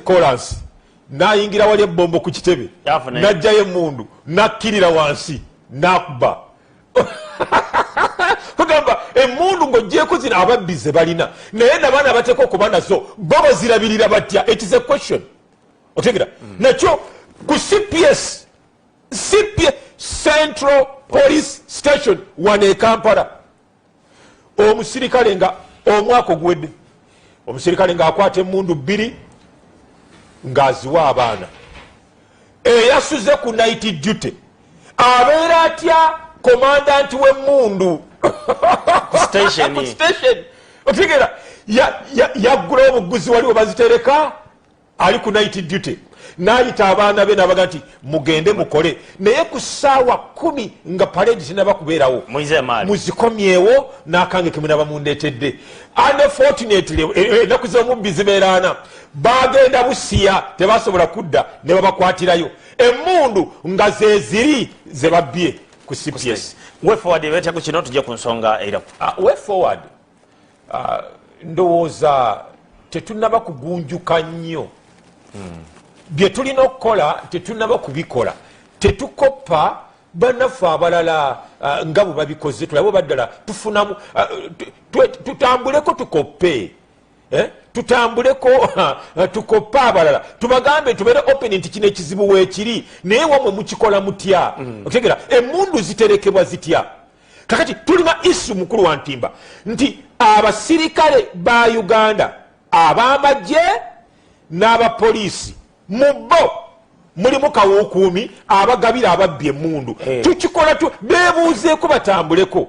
chorus nayingira wali ebombo ku kitebe najjayo emundu nakkirira wansi nakuba kugamba emundu ng'ogyeko zino ababbize balina naye nabaana bateeka okuba nazo bo bazirabirira batya. It is a question otegera nakyo ku CPS Central Police Station wano e Kampala omusirikale nga omwaka ogwedde omusirikale ng'akwata emundu 2 ng'aziwa abaana eyasuze ku night duty abeera atya komandanti w'emundu ku station otegera yaggulawo obuguzi waliwo bazitereka ali ku night duty n'ayita abaana be n'abaga nti mugende mukole naye ku ssaawa 10 nga parade tinaba kubeerawo muzikomyewo n'akange ke munaba mundeetedde. Unfortunately ennaku z'omubbi zibeeraana bagenda busiya tebasobola kudda ne babakwatirayo emundu nga zeziri ze babbye ku CPS. Way forward ebetya ku kino tujja ku nsonga era way forward ndowooza tetunnaba kugunjuka nnyo bye tulina okukola tetunnaba kubikola tetukoppa bannaffe abalala nga bwe babikoze tulabe baddala tufunamu tutambuleko tukoppe tutambuleko tukoppe abalala tubagambe tubeere open nti kino ekizibu weekiri naye wamwe mukikola mutya otegera emundu ziterekebwa zitya. Kakati tulina isu mukulu wa ntimba nti abasirikale ba Uganda ab'amagye n'abapoliisi mubbo mulimu kawukuumi abagabira ababbi emundu tukikola beebuuzeeko batambuleko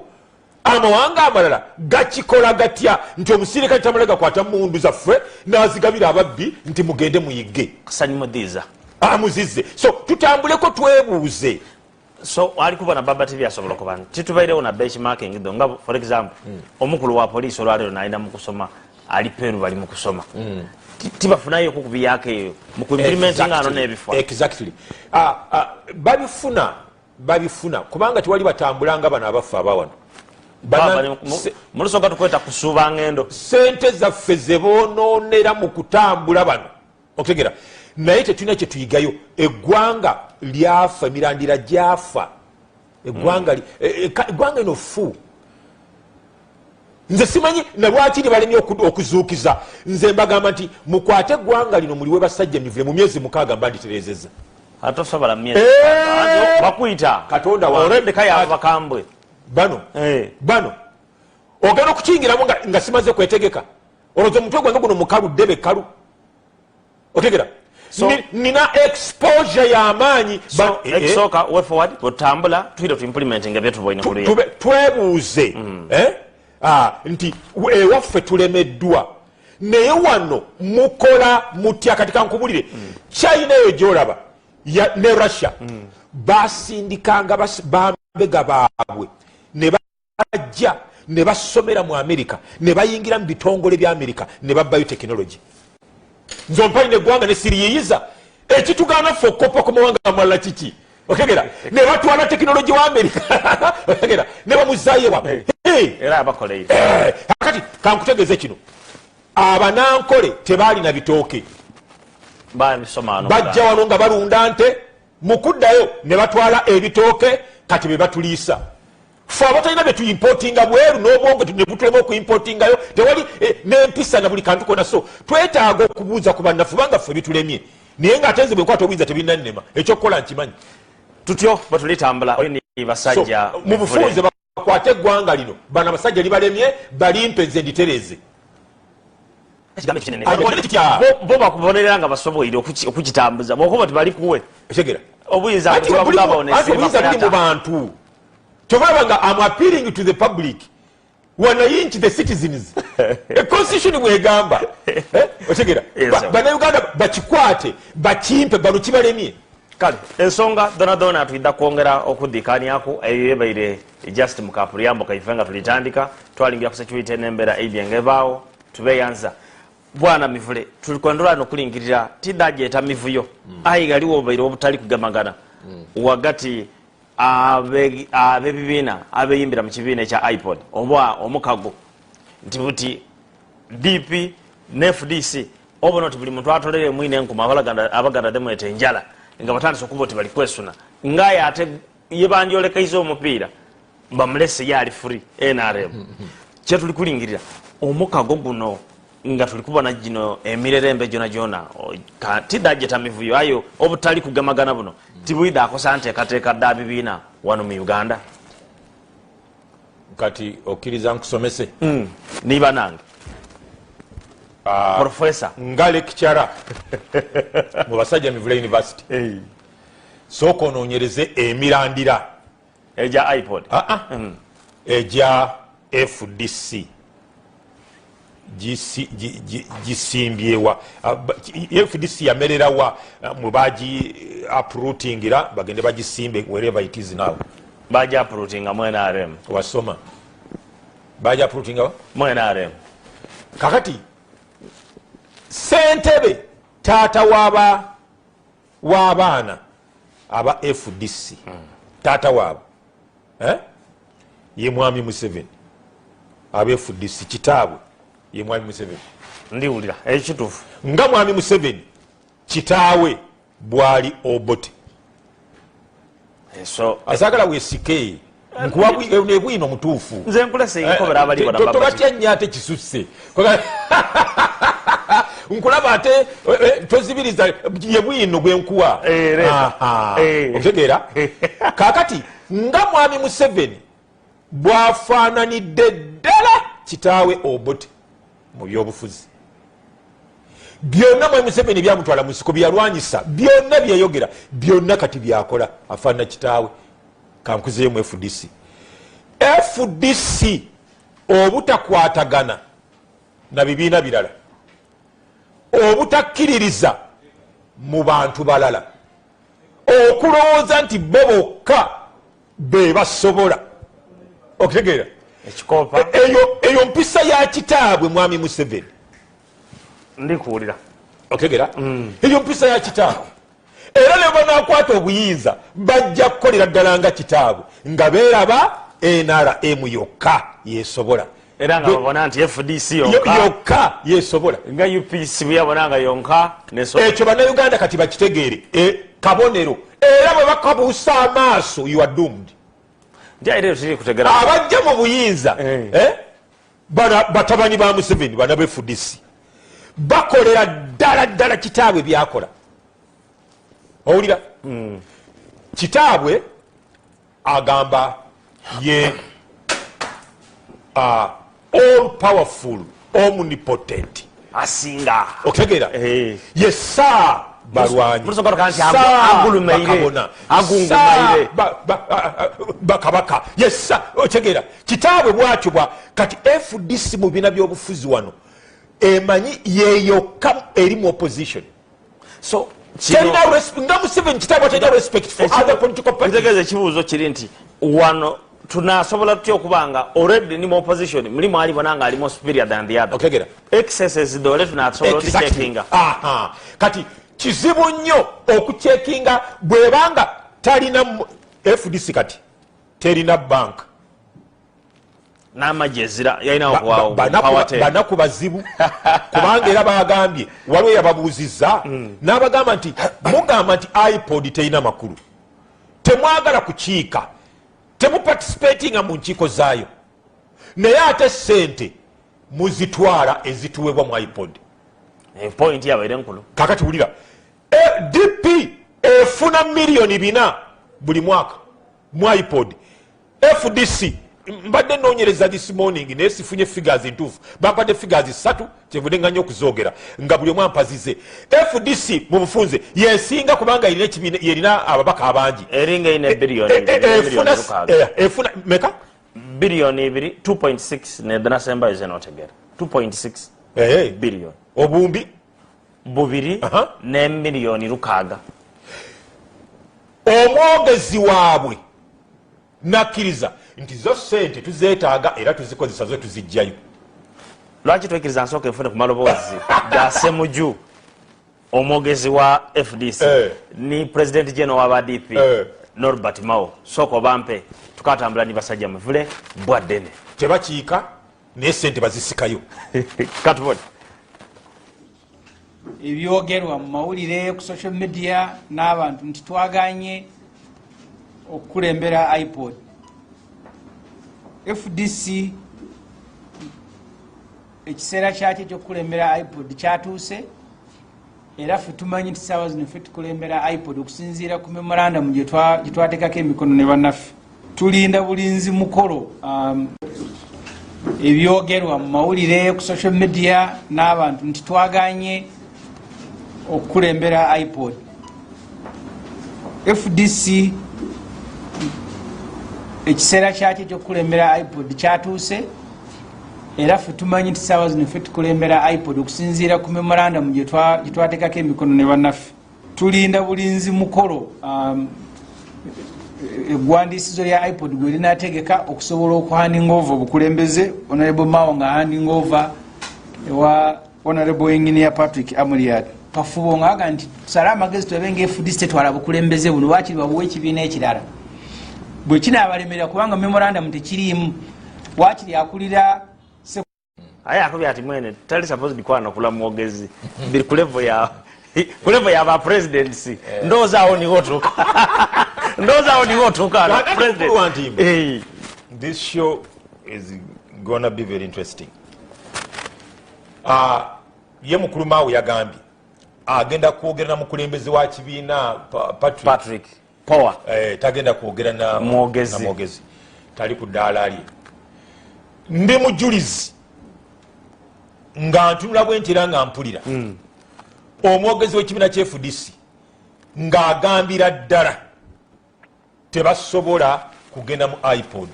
amawanga amalala gakikola gatya nti omusirikale tamala gakwata mundu zaffe n'azigabira ababbi nti mugende muyigge muzize so tutambuleko twebuuze. So alikubona baba TV asobola kuba titubairewo na benchmarking nga for example omukulu wa police olwalero naina mukusoma ali Peru bali mukusoma tibafunayo ku byake mu implementing ano nebifwa exactly babifuna kubanga tiwali batambulanga bana abafu abawano mulusoka tukweta kusuba ngendo sente zaffe zebonoonera mu kutambula bano otegera naye tetulina kye tuyigayo eggwanga lyafa emirandira gyafa eggwanga ino fu nze simanyi nalwaki balemye okuzuukiza nze mbagamba nti mukwate eggwanga lino muliwe basajja Mvule mu myezi 6 mbanditerezeza atosobola myezi bakuyita katonda already kaya bakambwe bano ogenda okukingiramu nga simaze kwetegeka olowooza omutwe gwange guno mukalu ddebe kalu otegera nina exposure y'amaanyi ekisooka way forward otambula tuyita tu implementing ebyetuboine twebuuze nti ewaffe tulemeddwa naye wano mukola mutya kati kankubulire China eyo gyolaba ne Russia basindikanga bambega baabwe ne bajja ne basomera mu America ne bayingira mu bitongole bya America ne babbayo technology nzompalina eggwanga ne siriyiyiza ekitugaana ffe okkopa ku mawanga amalala kiki okegera ne batwala technology wa America okegera ne bamuzaayo wabwe era abakoleire kati kankutegeeze kino abanankole tebaalina bitooke bajja wano nga balunda nte mukuddayo ne batwala ebitooke kati be batuliisa ffe abatalina be tuyimpotinga bweru n'obwongo ne butulema okuyimpotingayo tewali n'empisa na buli kantu kona so twetaaga okubuuza ku bannaffe banga ffe bitulemye naye ng'ate nze bwe nkwata obuyinza tebinnannema ekyokukola nkimanyi tutyo bwe tulitambula basajja mu bufunze bakwate eggwanga lino bano abasajja libalemye balimpe nze nditereze bo bakubonerera nga basoboire okukitambuza bwokuba tibalikuwe ekegera obuyinza buli mu bantu tobalabanga I'm appealing to the public wanayinchi the citizens a constitution bwegamba otegera bannayuganda bakikwate bakimpe bano kibalemye kale ensonga donadona tuyidda kwongera okuddiikaniako eyo yebaire just mukapuliyambo kaife nga tulitandika twalingira ku security n'embeera ebyenge ebaawo tubeyanza bwana Mvule tulikwendera nokulingirira tiddajeeta mivuyo ayighaliwo obaire obutali kugemagana wagati abebibiina abeyimbira mu kibiina ekya iPod oba omukago nti buti DP ne FDC oba noti buli muntu atolere mwine enkuma abaganda demwete enjala nga batandise okuba oti bali kwesuna ngaye ate ye bandyolekaiza omupiira bamulese yali free NRM kye tuli kulingirira omukago guno nga tuli kubona gino emirerembe jona tidajeta mivuyo ayo obutali kugamagana buno tibuida akosa nteekateeka dda bibiina wano mu Uganda kati okkiriza nkusomese niba nange professor nga lecturer mu basajja Mvule University sooka onoonyereze emirandira eja iPod eja FDC gisimbyewa FDC yamererawa mubagi uprootingira bagende bagisimbe wherever it is now baja uprootinga mu NRM wasoma baja uprootinga mu NRM kakati Ssentebe taata w'abaana aba FDC taata waabo ye mwami Museveni aba FDC kitaabwe ye mwami Museveni ndiwulira ekituufu nga mwami Museveni kitaawe bwali Obote so asagala weesike nkuwa bwino mutuufu nze nkulese enkobera abali bona tobatya nnyo ate kisusse nkulaba ate tozibiriza ye bwino gwe nkuwa otegeera kaakati nga mwami Museveni bwafaananidde ddala kitaawe Obote mu byobufuzi byonna mwami Museveni byamutwala mu nsiko byalwanyisa byonna byeyogera byonna kati byakola afaanana kitaawe kankuzeyo mu FDC obutakwatagana na bibiina birala obutakkiririza mu bantu balala okulowooza nti bo bokka be basobola okutegeera ekikopa eyo mpisa ya kitaabwe mwami Museveni ndikuwulira okutegeera eyo mpisa ya kitaabwe era ne banaakwata obuyinza bajja kukolera ddala nga kitaabwe nga beeraba NRM yokka yesobola era nga babona nti FDC yokka yesobola nga UPC buyabonanga yonka ekyo bannayuganda kati bakitegeere kabonero era bwe bakabuusa amaaso you are doomed abajja mu buyinza batabani ba Museveni bana be FDC bakolera ddala kitaabwe byakola owulira kitaabwe agamba ye all powerful omnipotent asinga okutegeera ye saa balwanyi bakabaka yesa otegeera kitaabwe bwatyo bwa kati FDC mu bina by'obufuzi wano emanyi yeyokka eri mu opposition so nga Museveni kitaabwe atalina respect for other political parties ekibuuzo kiri nti wano tunasobola tutya okubanga already ni mu opposition mulimu alibonanga alimu superior than the other okutegeera excesses dole tunasobola okucheckinga kati kizibu nnyo okucekinga bwebanga talina FDC kati terina bank n'amajezira yalina banaku bazibu kubanga era bagambye waliwo yababuuzizza n'abagamba nti mugamba nti iPod terina makulu temwagala kukiika temuparticipatinga mu nkiiko zaayo naye ate sente muzitwala ezituwebwa mu iPod point yabaire nkulu kakati wulira DP efuna $4 buli mwaka mu iPod FDC mbadde noonyereza this morning naye sifunye figures ntuufu bampadde figures 3 kyevudde nga nnyo okuzoogera nga buli omu ampazize FDC mu bufunze yesinga kubanga yerina ababaka abangi eringa ine billion efuna meka billion 2.6 ne danasemba izenotegera 2.6 billion obumbi bubiri ne miliyoni lukaaga omwogezi waabwe nakkiriza nti zo sente tuzeetaaga era tuzikozesa zo tuzijjayo lwaki twekkiriza nsooka enfune ku maloboozi ga Ssemuju omwogezi wa FDC ni president general w'aba DP Norbert Mao sooka obampe tukatambula ni basajja Mvule bwaddene tebakiika naye sente bazisikayo katubona ebyogerwa mu mawulire ku social media n'abantu nti twaganye okukulembera ipod. FDC ekiseera kyakyo ekyokukulembera ipod kyatuuse era ffe tumanyi nti ssaawa zino ffe tukulembera ipod okusinziira ku memorandum gye twateekako emikono ne bannaffe. Tulinda bulinzi mukolo ebyogerwa mu mawulire ku social media n'abantu nti twaganye okukulembera ipod. FDC ekiseera kyakyo ekyokukulembera ipod kyatuuse era ffe tumanyi nti ssaawa zino ffe tukulembera ipod okusinziira ku memorandum gye twateekako emikono ne bannaffe. Tulinda bulinzi mukolo eggwandiisizo lya ipod gwe linaategeka okusobola okuhanding over obukulembeze. Honorable Mao nga handing over ewa Honorable Engineer Patrick Amuriat kafubo ngaaga nti tusale amagezi tulabe nga FDC tetwala bukulembeze buno waakiri babuwa ekibiina ekirala bwe kinaabalemera kubanga memorandum tekiriimu waakiri akulira aye akubye ati mwene tali supposed kwana kula mwogezi biri ku level ya ba presidency ndozaawo niwo tuka ndozaawo niwo tuka president. Hey, this show is gonna be very interesting. Ye mukulu Mao yagambye agenda kwogera na mukulembeze wa kibiina Patrick Power tagenda kwogera na mwogezi tali ku ddaala lye. Ndi mujulizi nga ntunula bwentera nga mpulira omwogezi w'ekibiina kya FDC ng'agambira ddala tebasobola kugenda mu ipod.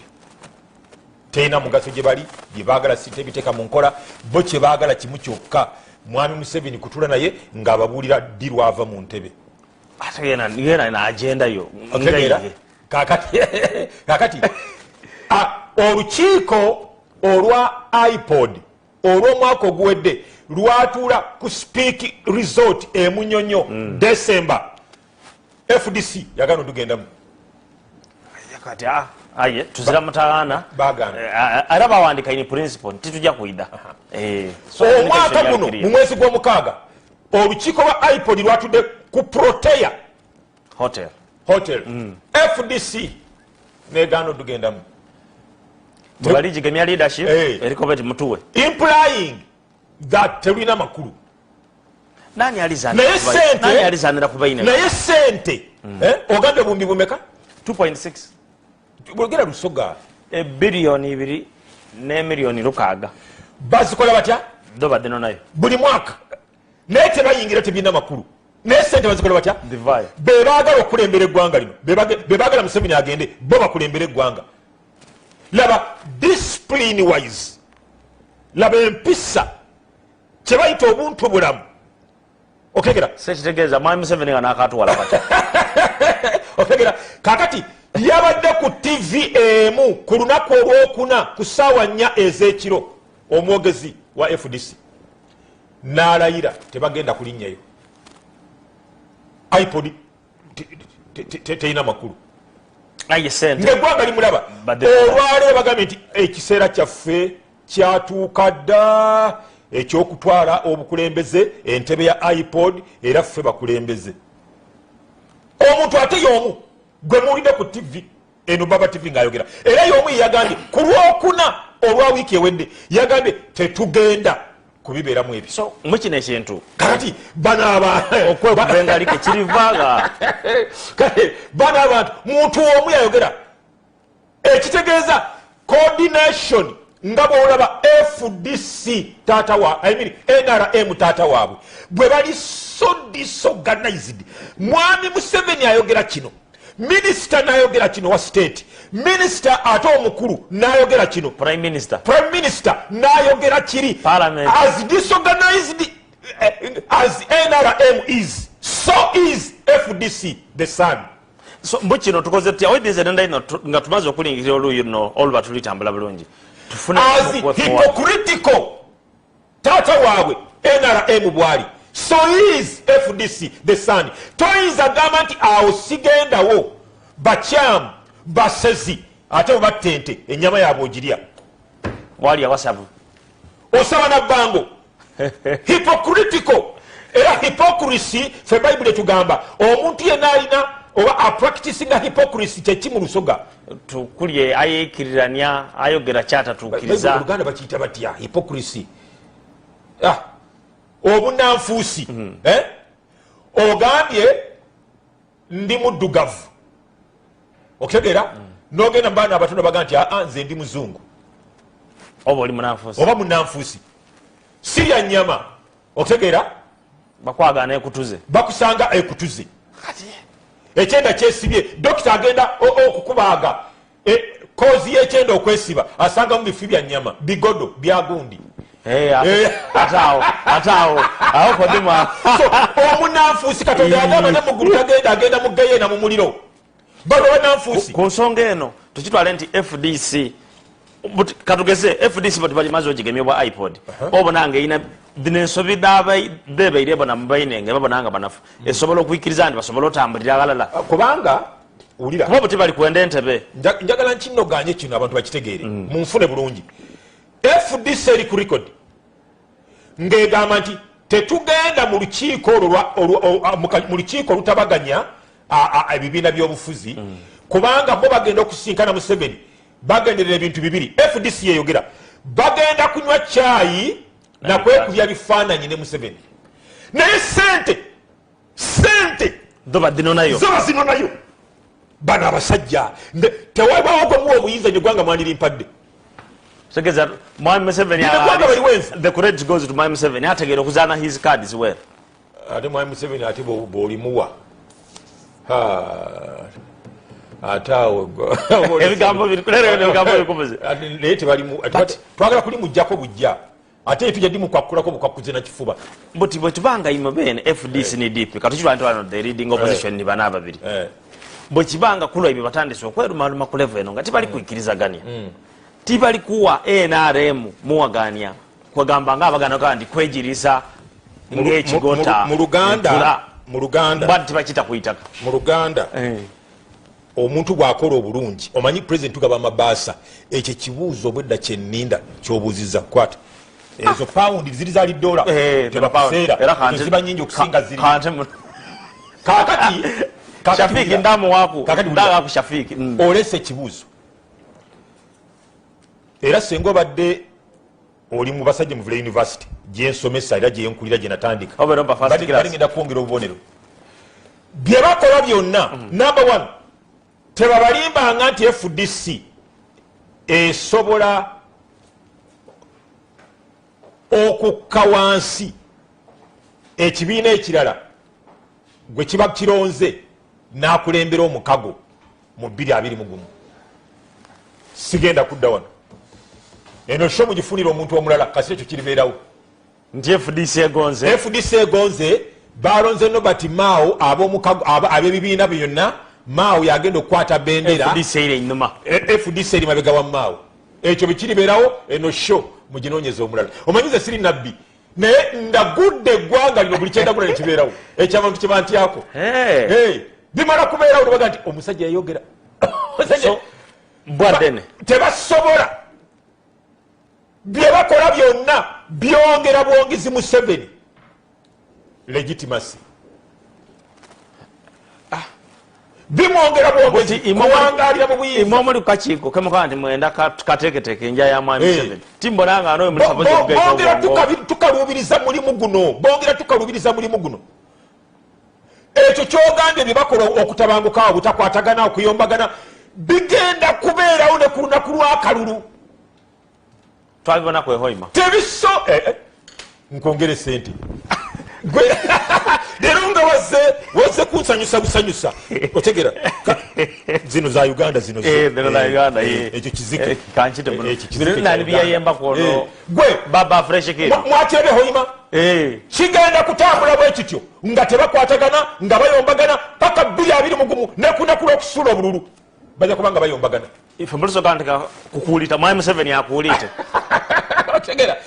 Terina mugaso gye bali bye baagala sitebiteeka mu nkola bo kye baagala kimu kyokka mwami Museveni kutula naye ng'ababuulira ddi lwava mu ntebe. Ate yena na agenda yo kakati olukiiko olwa ipod olw'omwaka oguwedde lwatuula ku speak resort emunyonyo December. FDC yagana otugendamu kati aye tuzira mutawana era bawandika in principle titujja kuida omwaka guno mu mwezi gw'omukaaga olukiiko lwa ipod lwatudde ku Protea hotel FDC negana otugendamu bali jigemya leadership eriko beti mutuwe implying that terina makulu nani alizanira kubaina naye sente oganda bumbi bumeka 2.6 bwogera lusoga bilioni 2 ne milioni lukaaga bazikola batya dobadde nayo buli mwaka naye tebayingira tebina makulu naye sente bazikola batya be baagala okulembera eggwanga lino be baagala Museveni agende bo bakulembera eggwanga. Laba discipline wise laba empisa kyebayita obuntu bulamu okegera sekitegeeza mwami Museveni nga nakatwala kati okegera kakati yabadde ku TV emu ku lunaku olwokuna ku ssaawa 4 ez'ekiro omwogezi wa FDC n'alayira tebagenda kulinnyayo ipod terina makulu ng'eggwanga limulaba olwaleero bagambye nti ekiseera kyaffe kyatuuka dda ekyokutwala obukulembeze entebe ya ipod era ffe bakulembeze. Omuntu ate y'omu gwe muwulidde ku TV eno Baba TV ng'ayogera era y'omu yagambye ku lwokuna olwa wiiki ewedde yagambye tetugenda kubibeeramu ebyo. So mukino ekintu kati bano abantu okwekubengalike kirivaaga bano abantu muntu omu yayogera ekitegeeza coordination nga bw'olaba FDC taata wa NRM taata waabwe bwe bali so disorganized. Mwami Museveni ayogera kino, minisita n'ayogera kino wa state, minisita ate omukulu n'ayogera kino, prime minister n'ayogera kiri. Parliament as disorganized as NRM is, so is FDC the son. So mbukino tukoze tutya webinze nenda ino nga tumaze okulingirira oluuyi luno oluba tulitambula bulungi tufune as hypocritical tata waabwe NRM bwali, so is FDC the son. Toyinza gamba nti awo sigendawo bakyamu basezi ate battente ennyama yaabwe ogirya wali awasabu osaba na bango hypocritical era hypocrisy fe Bible tugamba omuntu yenna alina oba apracticinga hypocrisy kyekimu lusoga tukulye ayekirirania ayogera kyatatukiriza Oluganda bakiyita batya hypocrisy obunanfuusi ogambye ndi muddugavu okutegeera nogenda mubaana abatono baga nti nze ndi muzungu oba oli munanfuusi oba munanfuusi sirya nyama okutegeera bakwagana ekutuze bakusanga ekutuze ekyenda kyesibye dokita agenda okukubaaga kozi yekyenda okwesiba asanga mu bifi bya nyama bigodo byagundi ataawo awo kodima omunanfuusi katonda yagamba ne muggulu tagenda agenda mu gayena mu muliro bano bananfuusi ku nsonga eno tukitwale nti FDC katugeze FDC bati balimaze ogigemye bwa iPod obonanga ina dinensobi bebeire bona mubainenge babonanga banafu esobola okuyikiriza nti basobola otambulira abalala kubanga ulira kuba buti bali kwenda entebe njagala nkinoganye kino abantu bakitegeere munfune bulungi FDC eri ku record ngegamba nti tetugenda mu lukiiko olutabaganya ebibiina by'obufuzi kubanga bo bagenda okusinkana Museveni bagenderera ebintu bibiri FDC yeyogera bagenda kunywa caayi nakwekubya bifaananyi ne Museveni naye sente zoba zino nayo bano abasajja tewabaawo gwemuwa obuyinza nyegwanga mwandirimpadde segeza Mwami Museveni the credit goes to Mwami Museveni ategeera okuzaana his cards well ate Mwami Museveni ate bw'olimuwa ataawe ebigambo bikubuze naye twagala kulimujjako bujja ate tujja dimukwakulako bukwakuze na kifuba buti bwekibanga imo bene FDC ni DP katukirwantu the leading opposition ni bana babiri bwekibanga kulo ebyo batandise okwerumaluma ku level eno nga tibali kuikirizaganya tibali kuwa NRM muwagania kwagamba nga abagana kandi kwejiriza ng'ekigota mu Luganda bati bakita kuyitaka mu Luganda omuntu bw'akola obulungi omanyi president tugaba amabaasa ekyo kibuuzo obwedda kyenninda kyobuuziza kwata ezo paundi ziri zali dola tebakuseera ziba nyingi okusinga ziri kakati Shafiki ndamu waku ndaga ku Shafiki olese kibuuzo era sengo badde oli mu basajja mu Mvule University gye nsomesa era gye nkulira gye natandika bali ngenda kwongera obubonero bye bakola byonna number 1 tebabalimbanga nti FDC esobola okukka wansi ekibiina ekirala gwe kiba kironze n'akulembera omukago mu 2021 sigenda kudda wano eno sho mugifunira omuntu omulala kasi ekyo kiribeerawo nti FDC egonze balonze Nobert Mao ab'ebibiina byonna Mao yagenda okukwata bendera FDC eri mabega wa Mao ekyo bikiribeerawo eno sho muginoonyeza omulala omanyize siri nabbi naye ndagudde eggwanga lino buli kyendagula nekibeerawo ekyabantu kyebantyako bimala kubeerawo nebaga nti omusajja yayogera bwadene tebasobola bye bakola byonna byongera bwongezi Museveni legitimacy bimwongera bwongezi kuwangalira mu buyinza imomuli kakiiko kemukaa nti mwenda kateeketeke enja ya Mwami Museveni timbonanga anoyo bongera tukaluubiriza mulimu guno ekyo kyogambye bye bakola okutabangukawo butakwatagana okuyombagana bigenda kubeerawo ne ku lunaku lw'akalulu twabibona kwehoima tebiso nkongere sente leero nga wazze kunsanyusa busanyusa otegera zino za Uganda ekyo kizike gwe mwakyebe hoima kigenda kutambula bwe kityo nga tebakwatagana nga bayombagana paka 2021 nekunaku lw'okusuula obululu bajja kubanga bayombagana ife mulisogandika kukuulita Mwami Museveni akuulite otegera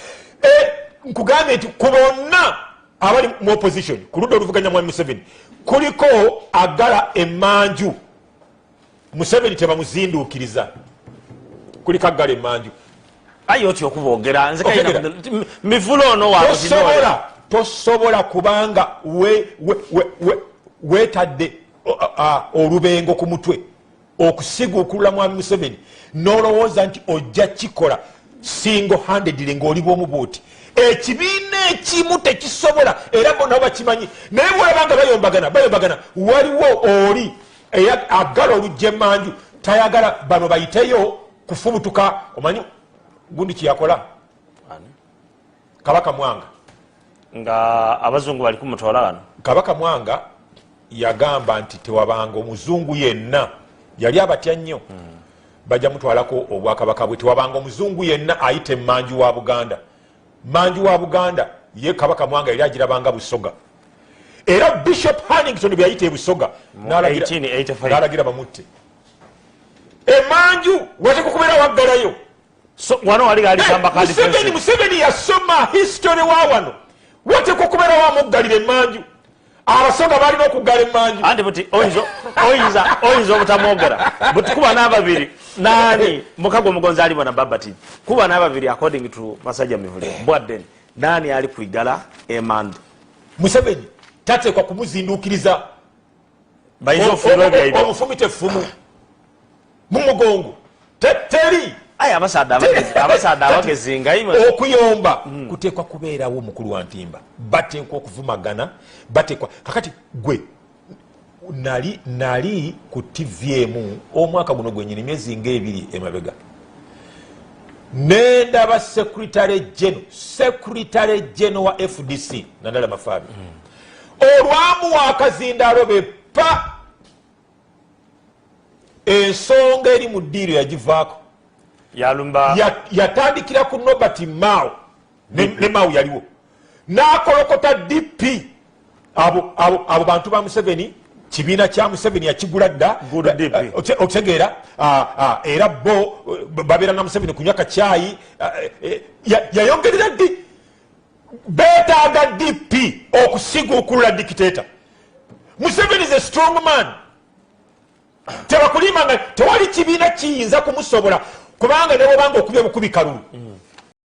nkugambye nti ku bonna abali mu opposition ku ludda oluvuganya Mwami Museveni kuliko agala emanju Museveni tebamuzinduukiriza kuliko agala emanju ayo otyo okuboogera nze Mvule ono tosobola tosobola kubanga wetadde olubengo ku mutwe okusiguukulula mwami Museveni n'olowooza nti ojja kikola single handedly ng'oli bw'omu bw'oti. Ekibiina ekimu tekisobola era bonna bakimanyi, naye bwolabanga bayombagana waliwo oli agala olujja emanju tayagala bano bayiteyo kufubutuka. Omanyi gundi kiyakola Kabaka Mwanga nga abazungu bali kumutoola wano. Kabaka Mwanga yagamba nti tewabanga omuzungu yenna, yali abatya nnyo, bajja mutwalako obwakabaka bwe, tewabanga omuzungu yenna ayite manju wa Buganda. Manju wa Buganda ye Kabaka Mwanga yali agirabanga Busoga, era Bishop Hannington bwe yayita Busoga n'alagira bamutte. Emanju wateka kubeera waggalayo. Wano wali aligamba kandi Museveni yasoma history wa wano, wateka kubeera wamuggalira emanju. Abasoga balina okuggala emanju. Andi buti oyinza obutamwogera buti kuba n'ababiri nani mukago omugonzi alimu na Babati kuba n'ababiri according to Masajja Mvule Bwadden nani ali kuigala emandu. Museveni tatekwa kumuzinduukiriza bayizo fulo bya ibo omufumite fumu mu mugongo teri aya abasada abagezinga ima okuyomba kutekwa kubeerawo omukulu wa ntimba, batekwa okuvumagana, batekwa kakati gwe nali ku TV emu omwaka guno gwenyini myezi ng'ebiri emabega, nendaba secretary general wa FDC Nandala Mafabi olwamuwa akazindaalo bepa ensonga eri mu ddiiro yagivaako yalumba yatandikira ku Nobert Mao ne Mao yaliwo n'akolokota DP abo bantu ba Museveni, kibiina kya Museveni yakigula dda okutegeera era bo babeera na Museveni kunywa kacaayi yayongerera ddi beetaaga DP okusiguukulula dictator. Museveni is a strong man, tebakulimanga, tewali kibiina kiyinza kumusobola kubanga ne bwobanga okubya bukubi kalulu